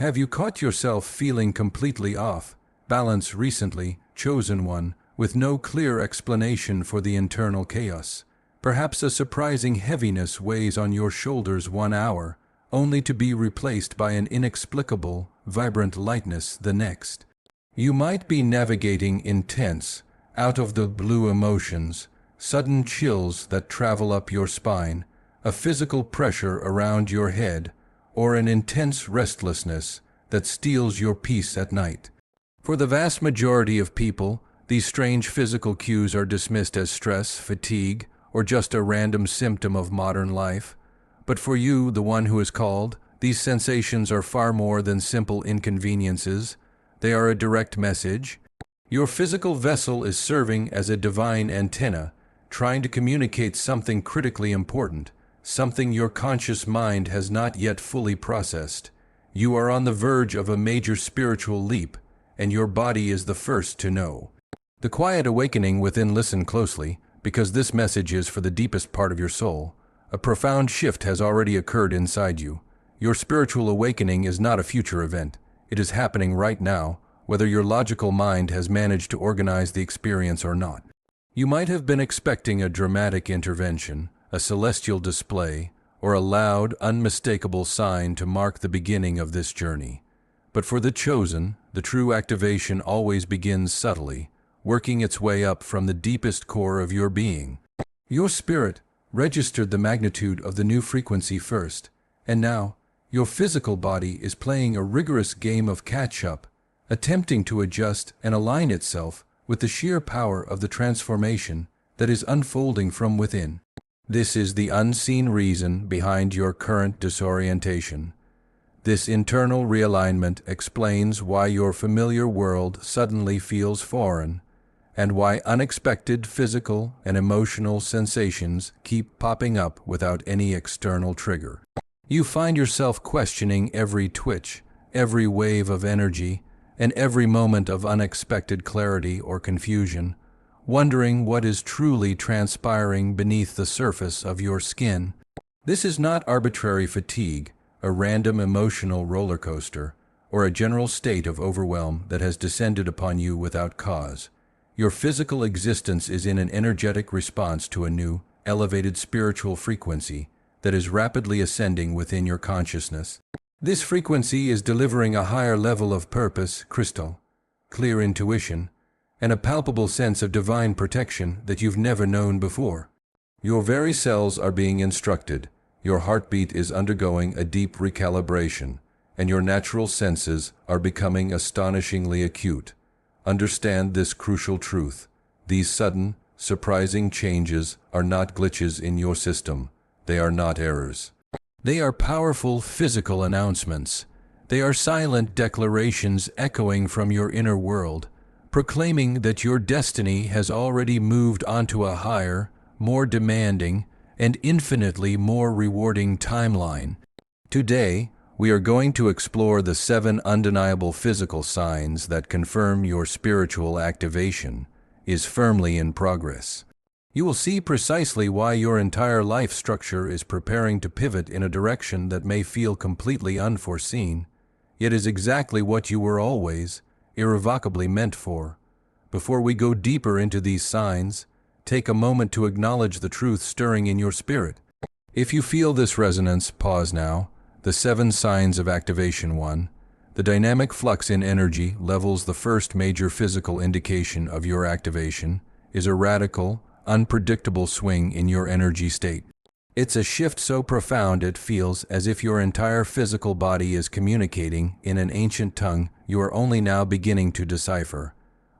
Have you caught yourself feeling completely off balance recently, chosen one, with no clear explanation for the internal chaos? Perhaps a surprising heaviness weighs on your shoulders 1 hour, only to be replaced by an inexplicable, vibrant lightness the next. You might be navigating intense, out-of-the-blue emotions, sudden chills that travel up your spine, a physical pressure around your head, or an intense restlessness that steals your peace at night. For the vast majority of people, these strange physical cues are dismissed as stress, fatigue, or just a random symptom of modern life. But for you, the one who is called, these sensations are far more than simple inconveniences. They are a direct message. Your physical vessel is serving as a divine antenna, trying to communicate something critically important, something your conscious mind has not yet fully processed. You are on the verge of a major spiritual leap, and your body is the first to know. The quiet awakening within, listen closely, because this message is for the deepest part of your soul. A profound shift has already occurred inside you. Your spiritual awakening is not a future event. It is happening right now, whether your logical mind has managed to organize the experience or not. You might have been expecting a dramatic intervention, a celestial display, or a loud, unmistakable sign to mark the beginning of this journey. But for the chosen, the true activation always begins subtly, working its way up from the deepest core of your being. Your spirit registered the magnitude of the new frequency first, and now your physical body is playing a rigorous game of catch-up, attempting to adjust and align itself with the sheer power of the transformation that is unfolding from within. This is the unseen reason behind your current disorientation. This internal realignment explains why your familiar world suddenly feels foreign, and why unexpected physical and emotional sensations keep popping up without any external trigger. You find yourself questioning every twitch, every wave of energy, and every moment of unexpected clarity or confusion, wondering what is truly transpiring beneath the surface of your skin. This is not arbitrary fatigue, a random emotional roller coaster, or a general state of overwhelm that has descended upon you without cause. Your physical existence is in an energetic response to a new, elevated spiritual frequency that is rapidly ascending within your consciousness. This frequency is delivering a higher level of purpose, crystal, clear intuition, and a palpable sense of divine protection that you've never known before. Your very cells are being instructed, your heartbeat is undergoing a deep recalibration, and your natural senses are becoming astonishingly acute. Understand this crucial truth. These sudden, surprising changes are not glitches in your system. They are not errors. They are powerful physical announcements. They are silent declarations echoing from your inner world, proclaiming that your destiny has already moved onto a higher, more demanding, and infinitely more rewarding timeline. Today, we are going to explore the 7 undeniable physical signs that confirm your spiritual activation is firmly in progress. You will see precisely why your entire life structure is preparing to pivot in a direction that may feel completely unforeseen, yet is exactly what you were always, irrevocably meant for. Before we go deeper into these signs, take a moment to acknowledge the truth stirring in your spirit. If you feel this resonance, pause now. The 7 signs of activation. 1. The dynamic flux in energy levels. The first major physical indication of your activation is a radical, unpredictable swing in your energy state. It's a shift so profound it feels as if your entire physical body is communicating in an ancient tongue you are only now beginning to decipher.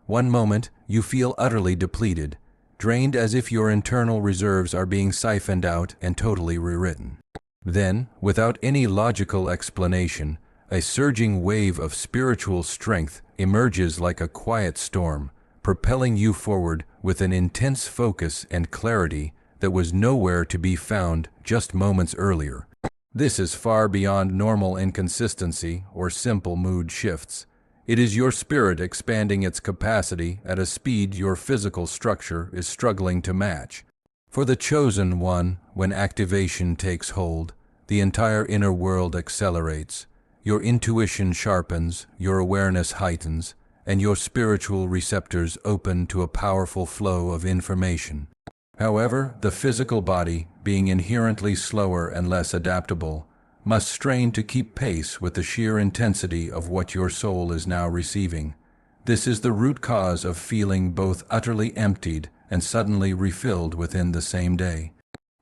One moment, you feel utterly depleted, drained as if your internal reserves are being siphoned out and totally rewritten. Then, without any logical explanation, a surging wave of spiritual strength emerges like a quiet storm, propelling you forward with an intense focus and clarity that was nowhere to be found just moments earlier. This is far beyond normal inconsistency or simple mood shifts. It is your spirit expanding its capacity at a speed your physical structure is struggling to match. For the chosen one, when activation takes hold, the entire inner world accelerates. your intuition sharpens, your awareness heightens, and your spiritual receptors open to a powerful flow of information. However, the physical body, being inherently slower and less adaptable, must strain to keep pace with the sheer intensity of what your soul is now receiving. This is the root cause of feeling both utterly emptied and suddenly refilled within the same day.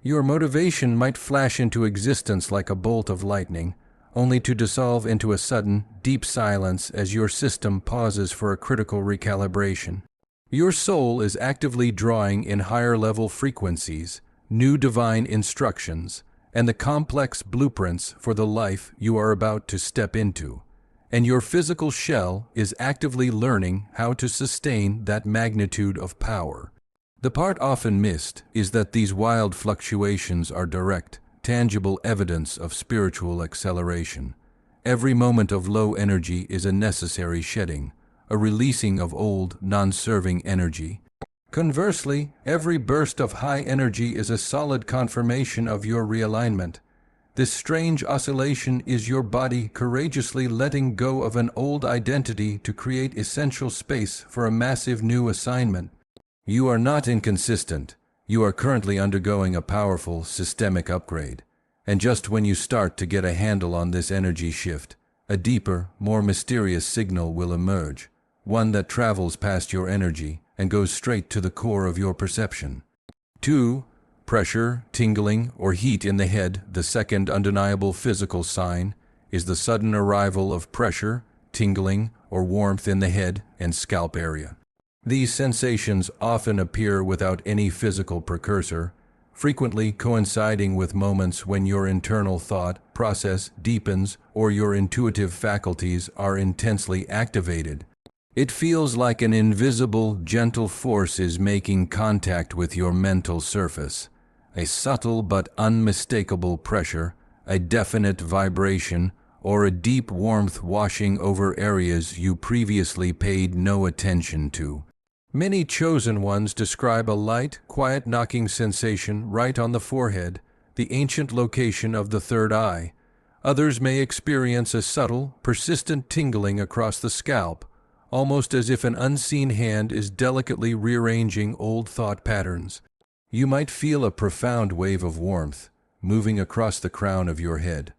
Your motivation might flash into existence like a bolt of lightning, only to dissolve into a sudden, deep silence as your system pauses for a critical recalibration. Your soul is actively drawing in higher-level frequencies, new divine instructions, and the complex blueprints for the life you are about to step into. And your physical shell is actively learning how to sustain that magnitude of power. The part often missed is that these wild fluctuations are direct, tangible evidence of spiritual acceleration. Every moment of low energy is a necessary shedding, a releasing of old, non-serving energy. Conversely, every burst of high energy is a solid confirmation of your realignment. This strange oscillation is your body courageously letting go of an old identity to create essential space for a massive new assignment. You are not inconsistent. You are currently undergoing a powerful systemic upgrade. And just when you start to get a handle on this energy shift, a deeper, more mysterious signal will emerge, one that travels past your energy and goes straight to the core of your perception. 2. Pressure, tingling, or heat in the head, the second undeniable physical sign, is the sudden arrival of pressure, tingling, or warmth in the head and scalp area. These sensations often appear without any physical precursor, frequently coinciding with moments when your internal thought process deepens or your intuitive faculties are intensely activated. It feels like an invisible, gentle force is making contact with your mental surface. A subtle but unmistakable pressure, a definite vibration, or a deep warmth washing over areas you previously paid no attention to. Many chosen ones describe a light, quiet knocking sensation right on the forehead, the ancient location of the third eye. Others may experience a subtle, persistent tingling across the scalp, almost as if an unseen hand is delicately rearranging old thought patterns. You might feel a profound wave of warmth moving across the crown of your head,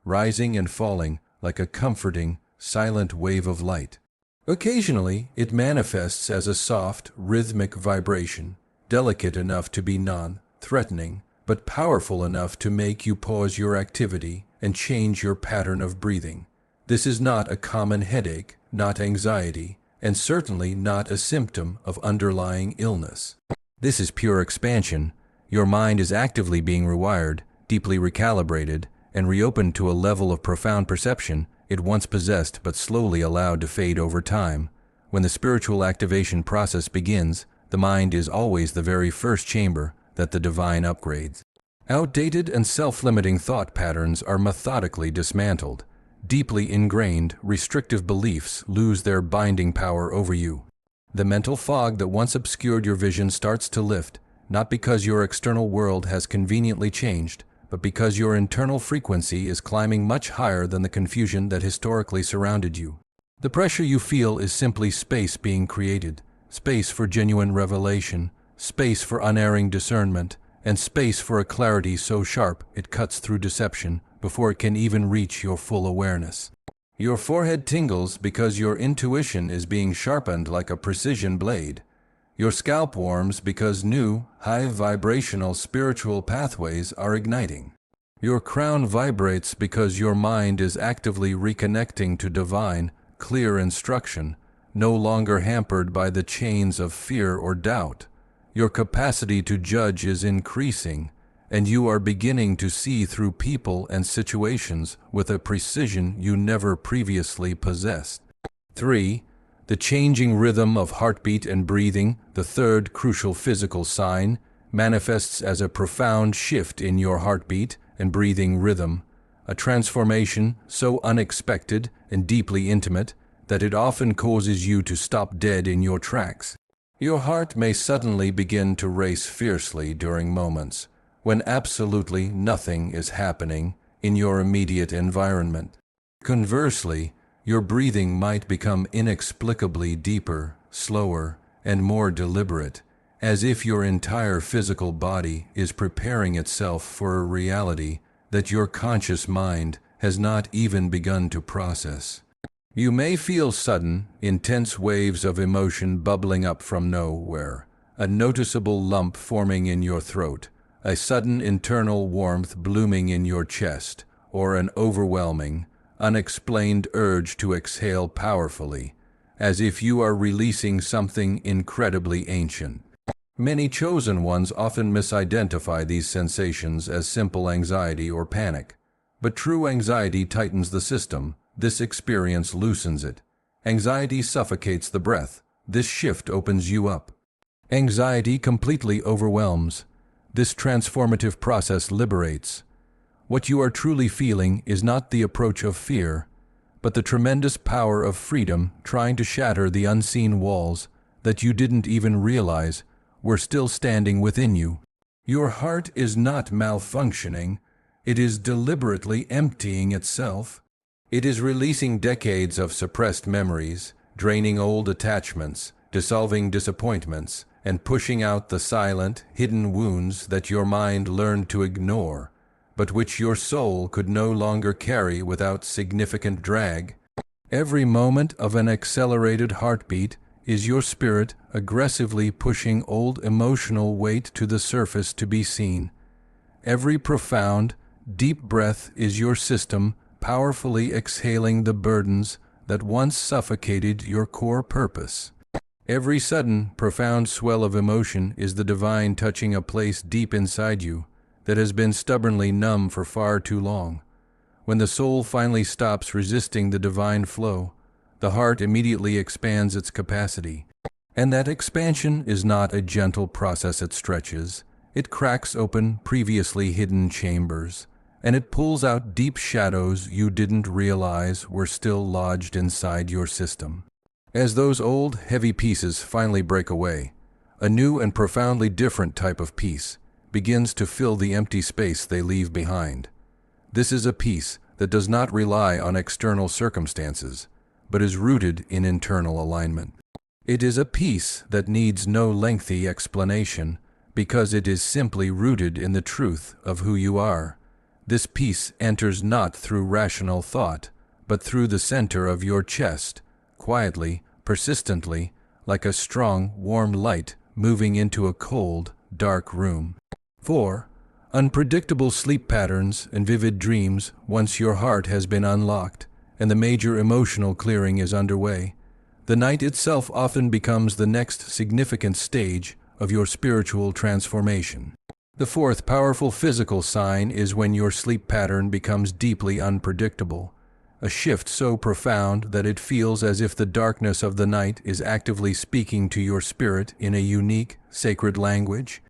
rising and falling like a comforting, silent wave of light. Occasionally, it manifests as a soft, rhythmic vibration, delicate enough to be non-threatening, but powerful enough to make you pause your activity and change your pattern of breathing. This is not a common headache, not anxiety, and certainly not a symptom of underlying illness. This is pure expansion. Your mind is actively being rewired, deeply recalibrated, and reopened to a level of profound perception it once possessed but slowly allowed to fade over time. When the spiritual activation process begins, the mind is always the very first chamber that the divine upgrades. Outdated and self-limiting thought patterns are methodically dismantled. Deeply ingrained, restrictive beliefs lose their binding power over you. The mental fog that once obscured your vision starts to lift, not because your external world has conveniently changed, but because your internal frequency is climbing much higher than the confusion that historically surrounded you. The pressure you feel is simply space being created, space for genuine revelation, space for unerring discernment, and space for a clarity so sharp it cuts through deception before it can even reach your full awareness. Your forehead tingles because your intuition is being sharpened like a precision blade. Your scalp warms because new, high-vibrational spiritual pathways are igniting. Your crown vibrates because your mind is actively reconnecting to divine, clear instruction, no longer hampered by the chains of fear or doubt. Your capacity to judge is increasing, and you are beginning to see through people and situations with a precision you never previously possessed. 3. The changing rhythm of heartbeat and breathing, the third crucial physical sign, manifests as a profound shift in your heartbeat and breathing rhythm, a transformation so unexpected and deeply intimate that it often causes you to stop dead in your tracks. Your heart may suddenly begin to race fiercely during moments when absolutely nothing is happening in your immediate environment. Conversely, your breathing might become inexplicably deeper, slower, and more deliberate, as if your entire physical body is preparing itself for a reality that your conscious mind has not even begun to process. You may feel sudden, intense waves of emotion bubbling up from nowhere, a noticeable lump forming in your throat, a sudden internal warmth blooming in your chest, or an overwhelming, unexplained urge to exhale powerfully, as if you are releasing something incredibly ancient. Many chosen ones often misidentify these sensations as simple anxiety or panic, but true anxiety tightens the system. This experience loosens it. Anxiety suffocates the breath. This shift opens you up. Anxiety completely overwhelms. This transformative process liberates. What you are truly feeling is not the approach of fear, but the tremendous power of freedom trying to shatter the unseen walls that you didn't even realize were still standing within you. Your heart is not malfunctioning. It is deliberately emptying itself. It is releasing decades of suppressed memories, draining old attachments, dissolving disappointments, and pushing out the silent, hidden wounds that your mind learned to ignore, but which your soul could no longer carry without significant drag. Every moment of an accelerated heartbeat is your spirit aggressively pushing old emotional weight to the surface to be seen. Every profound, deep breath is your system powerfully exhaling the burdens that once suffocated your core purpose. Every sudden, profound swell of emotion is the divine touching a place deep inside you that has been stubbornly numb for far too long. When the soul finally stops resisting the divine flow, the heart immediately expands its capacity. And that expansion is not a gentle process it stretches. It cracks open previously hidden chambers, and it pulls out deep shadows you didn't realize were still lodged inside your system. As those old, heavy pieces finally break away, a new and profoundly different type of peace begins to fill the empty space they leave behind. This is a peace that does not rely on external circumstances, but is rooted in internal alignment. It is a peace that needs no lengthy explanation because it is simply rooted in the truth of who you are. This peace enters not through rational thought, but through the center of your chest, quietly, persistently, like a strong, warm light moving into a cold, dark room. 4. Unpredictable sleep patterns and vivid dreams once your heart has been unlocked and the major emotional clearing is underway. The night itself often becomes the next significant stage of your spiritual transformation. The fourth powerful physical sign is when your sleep pattern becomes deeply unpredictable, a shift so profound that it feels as if the darkness of the night is actively speaking to your spirit in a unique, sacred language.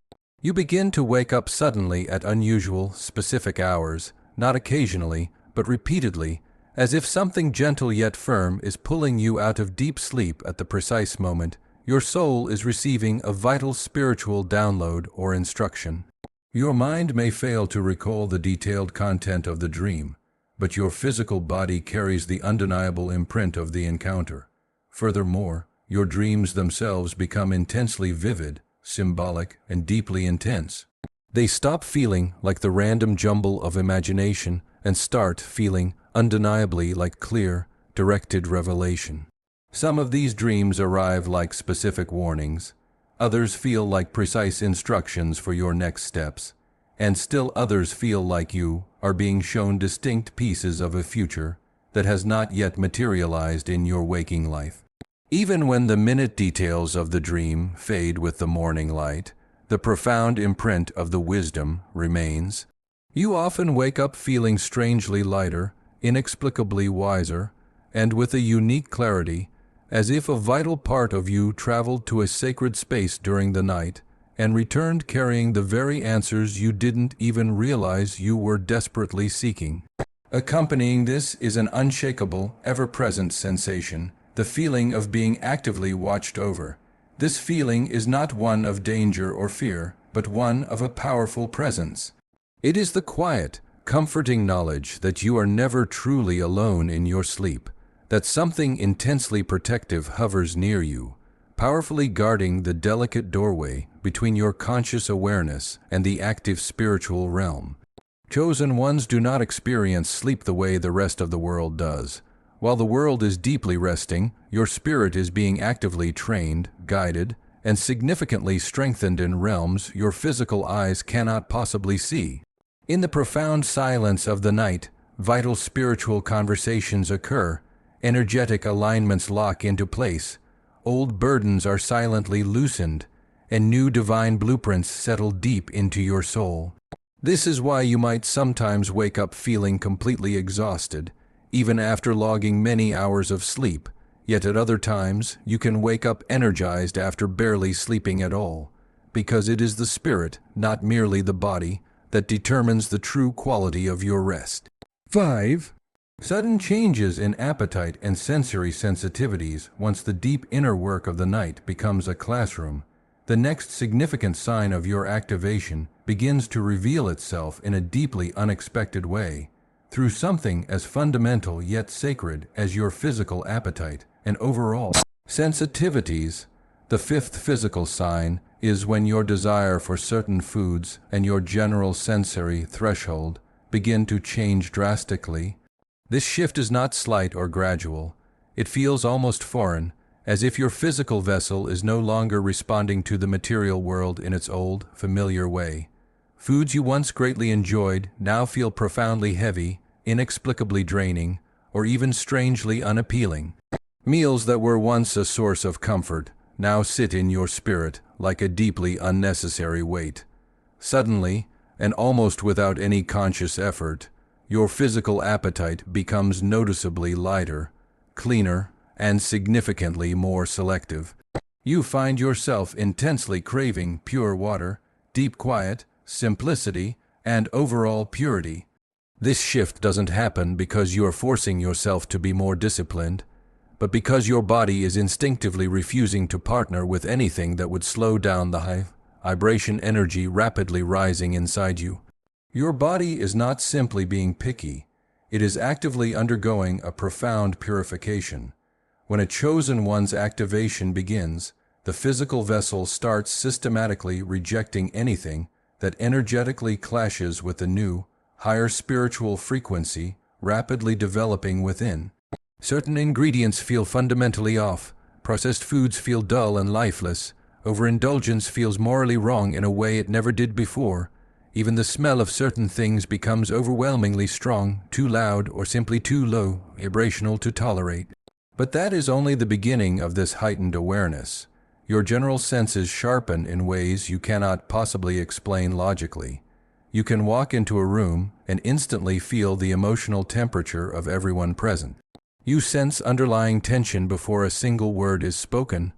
You begin to wake up suddenly at unusual, specific hours, not occasionally, but repeatedly, as if something gentle yet firm is pulling you out of deep sleep at the precise moment your soul is receiving a vital spiritual download or instruction. Your mind may fail to recall the detailed content of the dream, but your physical body carries the undeniable imprint of the encounter. Furthermore, your dreams themselves become intensely vivid, symbolic, and deeply intense. They stop feeling like the random jumble of imagination and start feeling undeniably like clear, directed revelation. Some of these dreams arrive like specific warnings, others feel like precise instructions for your next steps, and still others feel like you are being shown distinct pieces of a future that has not yet materialized in your waking life. Even when the minute details of the dream fade with the morning light, the profound imprint of the wisdom remains. You often wake up feeling strangely lighter, inexplicably wiser, and with a unique clarity, as if a vital part of you traveled to a sacred space during the night and returned carrying the very answers you didn't even realize you were desperately seeking. Accompanying this is an unshakable, ever-present sensation, the feeling of being actively watched over. This feeling is not one of danger or fear, but one of a powerful presence. It is the quiet, comforting knowledge that you are never truly alone in your sleep, that something intensely protective hovers near you, powerfully guarding the delicate doorway between your conscious awareness and the active spiritual realm. Chosen ones do not experience sleep the way the rest of the world does. While the world is deeply resting, your spirit is being actively trained, guided, and significantly strengthened in realms your physical eyes cannot possibly see. In the profound silence of the night, vital spiritual conversations occur, energetic alignments lock into place, old burdens are silently loosened, and new divine blueprints settle deep into your soul. This is why you might sometimes wake up feeling completely exhausted, even after logging many hours of sleep, yet at other times you can wake up energized after barely sleeping at all, because it is the spirit, not merely the body, that determines the true quality of your rest. 5. Sudden changes in appetite and sensory sensitivities once the deep inner work of the night becomes a classroom. The next significant sign of your activation begins to reveal itself in a deeply unexpected way, through something as fundamental yet sacred as your physical appetite and overall sensitivities. The fifth physical sign is when your desire for certain foods and your general sensory threshold begin to change drastically. This shift is not slight or gradual. It feels almost foreign, as if your physical vessel is no longer responding to the material world in its old, familiar way. Foods you once greatly enjoyed now feel profoundly heavy, inexplicably draining, or even strangely unappealing. Meals that were once a source of comfort now sit in your spirit like a deeply unnecessary weight. Suddenly, and almost without any conscious effort, your physical appetite becomes noticeably lighter, cleaner, and significantly more selective. You find yourself intensely craving pure water, deep quiet, simplicity, and overall purity. This shift doesn't happen because you are forcing yourself to be more disciplined, but because your body is instinctively refusing to partner with anything that would slow down the high vibration energy rapidly rising inside you. Your body is not simply being picky, it is actively undergoing a profound purification. When a chosen one's activation begins, the physical vessel starts systematically rejecting anything that energetically clashes with the new, higher spiritual frequency rapidly developing within. Certain ingredients feel fundamentally off, processed foods feel dull and lifeless, overindulgence feels morally wrong in a way it never did before. Even the smell of certain things becomes overwhelmingly strong, too loud, or simply too low, vibrational to tolerate. But that is only the beginning of this heightened awareness. Your general senses sharpen in ways you cannot possibly explain logically. You can walk into a room and instantly feel the emotional temperature of everyone present. You sense underlying tension before a single word is spoken.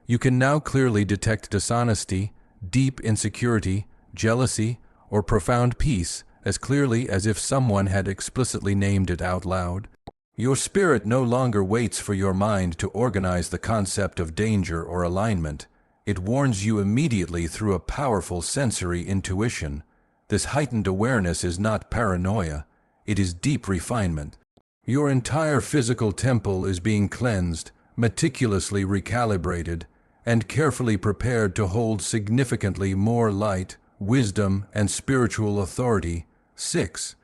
You can now clearly detect dishonesty, deep insecurity, jealousy, or profound peace as clearly as if someone had explicitly named it out loud. Your spirit no longer waits for your mind to organize the concept of danger or alignment. It warns you immediately through a powerful sensory intuition. This heightened awareness is not paranoia, it is deep refinement. Your entire physical temple is being cleansed, meticulously recalibrated, and carefully prepared to hold significantly more light, wisdom, and spiritual authority. 6.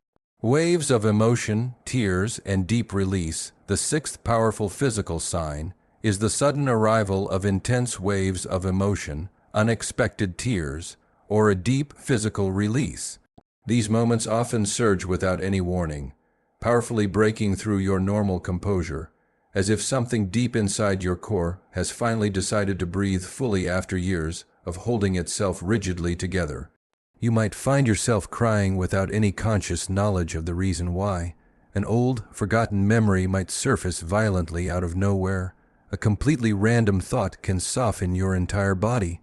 Waves of emotion, tears, and deep release. The sixth powerful physical sign is the sudden arrival of intense waves of emotion, unexpected tears, or a deep physical release. These moments often surge without any warning, powerfully breaking through your normal composure, as if something deep inside your core has finally decided to breathe fully after years of holding itself rigidly together. You might find yourself crying without any conscious knowledge of the reason why. An old, forgotten memory might surface violently out of nowhere. A completely random thought can soften your entire body.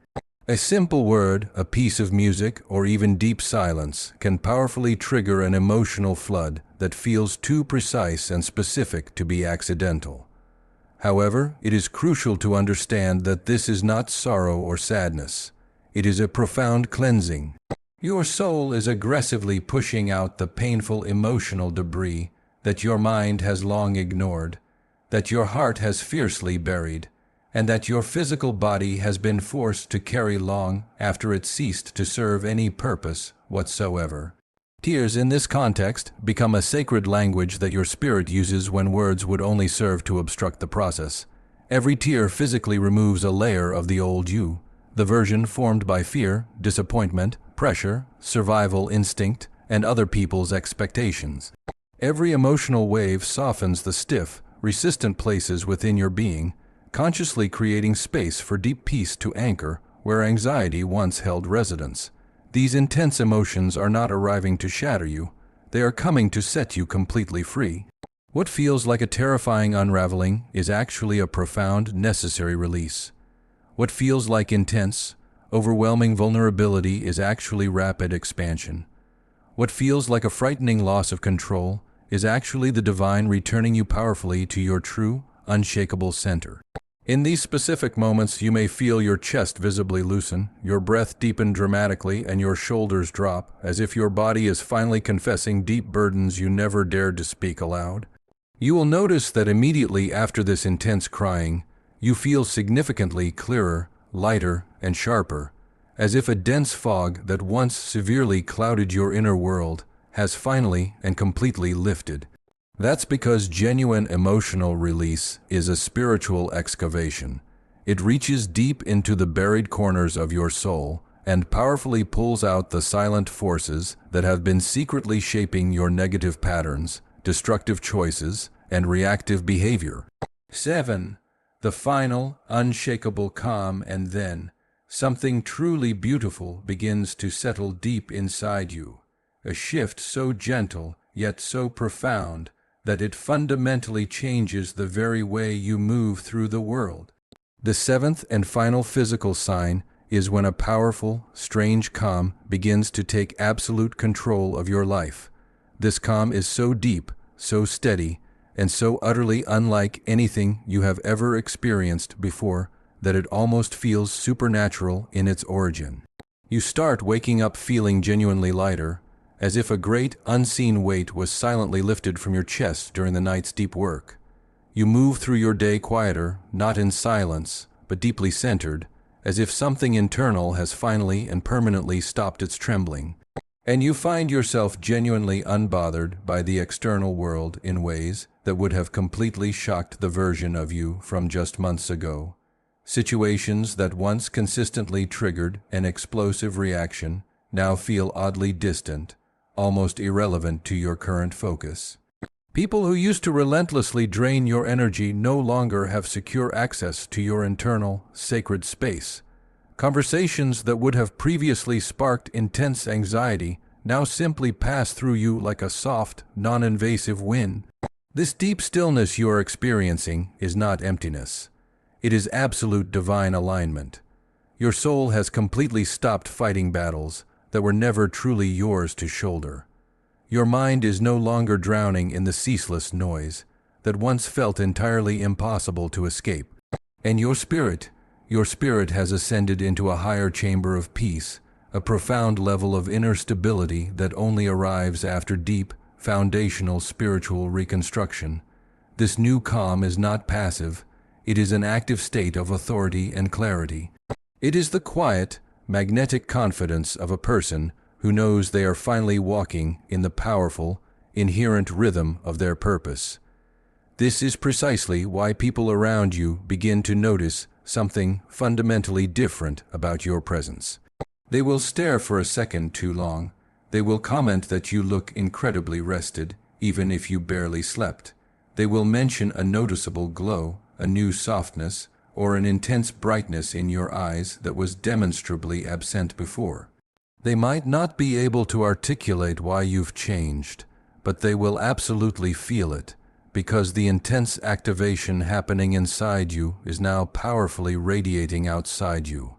A simple word, a piece of music, or even deep silence can powerfully trigger an emotional flood that feels too precise and specific to be accidental. However, it is crucial to understand that this is not sorrow or sadness. It is a profound cleansing. Your soul is aggressively pushing out the painful emotional debris that your mind has long ignored, that your heart has fiercely buried, and that your physical body has been forced to carry long after it ceased to serve any purpose whatsoever. Tears in this context become a sacred language that your spirit uses when words would only serve to obstruct the process. Every tear physically removes a layer of the old you, the version formed by fear, disappointment, pressure, survival instinct, and other people's expectations. Every emotional wave softens the stiff, resistant places within your being, consciously creating space for deep peace to anchor where anxiety once held residence. These intense emotions are not arriving to shatter you, they are coming to set you completely free. What feels like a terrifying unraveling is actually a profound, necessary release. What feels like intense, overwhelming vulnerability is actually rapid expansion. What feels like a frightening loss of control is actually the divine returning you powerfully to your true, unshakable center. In these specific moments, you may feel your chest visibly loosen, your breath deepen dramatically, and your shoulders drop, as if your body is finally confessing deep burdens you never dared to speak aloud. You will notice that immediately after this intense crying, you feel significantly clearer, lighter, and sharper, as if a dense fog that once severely clouded your inner world has finally and completely lifted. That's because genuine emotional release is a spiritual excavation. It reaches deep into the buried corners of your soul and powerfully pulls out the silent forces that have been secretly shaping your negative patterns, destructive choices, and reactive behavior. 7. The final, unshakable calm, and then something truly beautiful begins to settle deep inside you. A shift so gentle, yet so profound, that it fundamentally changes the very way you move through the world. The seventh and final physical sign is when a powerful, strange calm begins to take absolute control of your life. This calm is so deep, so steady, and so utterly unlike anything you have ever experienced before that it almost feels supernatural in its origin. You start waking up feeling genuinely lighter, as if a great, unseen weight was silently lifted from your chest during the night's deep work. You move through your day quieter, not in silence, but deeply centered, as if something internal has finally and permanently stopped its trembling. And you find yourself genuinely unbothered by the external world in ways that would have completely shocked the version of you from just months ago. Situations that once consistently triggered an explosive reaction now feel oddly distant, almost irrelevant to your current focus. People who used to relentlessly drain your energy no longer have secure access to your internal, sacred space. Conversations that would have previously sparked intense anxiety now simply pass through you like a soft, non-invasive wind. This deep stillness you are experiencing is not emptiness. It is absolute divine alignment. Your soul has completely stopped fighting battles that were never truly yours to shoulder. Your mind is no longer drowning in the ceaseless noise that once felt entirely impossible to escape. And your spirit has ascended into a higher chamber of peace, a profound level of inner stability that only arrives after deep, foundational spiritual reconstruction. This new calm is not passive, it is an active state of authority and clarity. It is the quiet, magnetic confidence of a person who knows they are finally walking in the powerful, inherent rhythm of their purpose. This is precisely why people around you begin to notice something fundamentally different about your presence. They will stare for a second too long. They will comment that you look incredibly rested, even if you barely slept. They will mention a noticeable glow, a new softness, or an intense brightness in your eyes that was demonstrably absent before. They might not be able to articulate why you've changed, but they will absolutely feel it, because the intense activation happening inside you is now powerfully radiating outside you.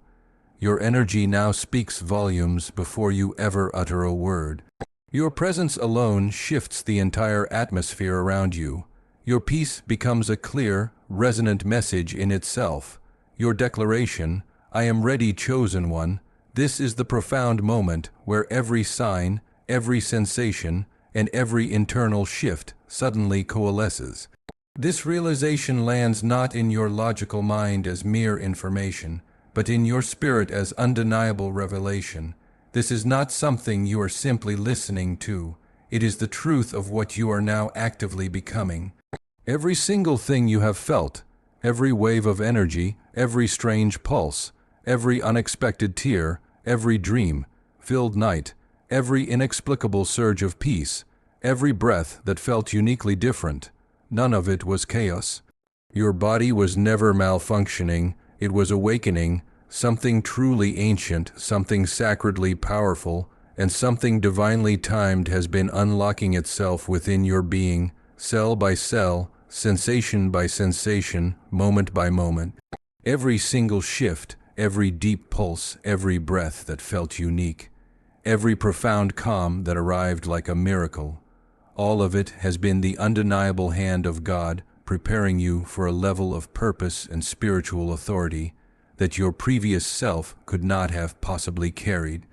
Your energy now speaks volumes before you ever utter a word. Your presence alone shifts the entire atmosphere around you. Your peace becomes a clear, resonant message in itself. Your declaration, "I am ready, chosen one," This is the profound moment where every sign, every sensation, and every internal shift suddenly coalesces. This realization lands not in your logical mind as mere information, but in your spirit as undeniable revelation. This is not something you are simply listening to. It is the truth of what you are now actively becoming. Every single thing you have felt, every wave of energy, every strange pulse, every unexpected tear, every dream-filled night, every inexplicable surge of peace, every breath that felt uniquely different, none of it was chaos. Your body was never malfunctioning, it was awakening, something truly ancient, something sacredly powerful, and something divinely timed has been unlocking itself within your being, cell by cell, sensation by sensation, moment by moment. Every single shift, every deep pulse, every breath that felt unique, every profound calm that arrived like a miracle, all of it has been the undeniable hand of God preparing you for a level of purpose and spiritual authority that your previous self could not have possibly carried.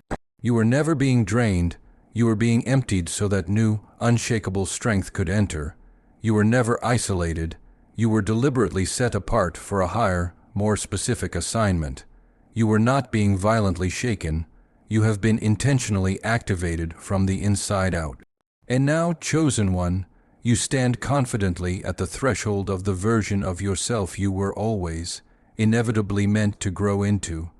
You were never being drained, you were being emptied so that new, unshakable strength could enter. You were never isolated, you were deliberately set apart for a higher, more specific assignment. You were not being violently shaken, you have been intentionally activated from the inside out. And now, chosen one, you stand confidently at the threshold of the version of yourself you were always, inevitably meant to grow into.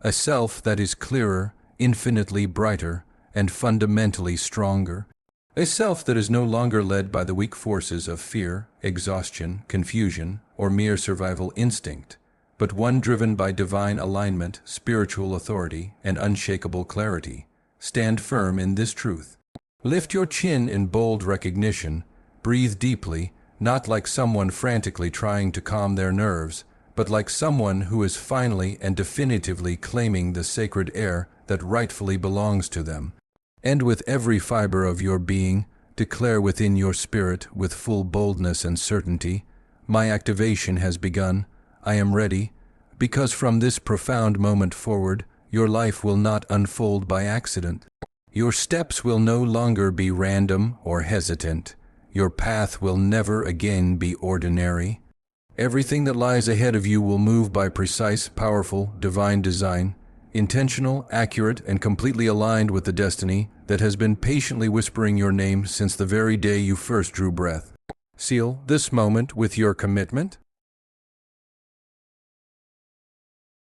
A self that is clearer, infinitely brighter, and fundamentally stronger. A self that is no longer led by the weak forces of fear, exhaustion, confusion, or mere survival instinct, but one driven by divine alignment, spiritual authority, and unshakable clarity. Stand firm in this truth. Lift your chin in bold recognition, breathe deeply, not like someone frantically trying to calm their nerves, but like someone who is finally and definitively claiming the sacred air that rightfully belongs to them. And with every fiber of your being, declare within your spirit with full boldness and certainty, my activation has begun, I am ready, because from this profound moment forward, your life will not unfold by accident. Your steps will no longer be random or hesitant. Your path will never again be ordinary. Everything that lies ahead of you will move by precise, powerful, divine design, intentional, accurate, and completely aligned with the destiny that has been patiently whispering your name since the very day you first drew breath. Seal this moment with your commitment.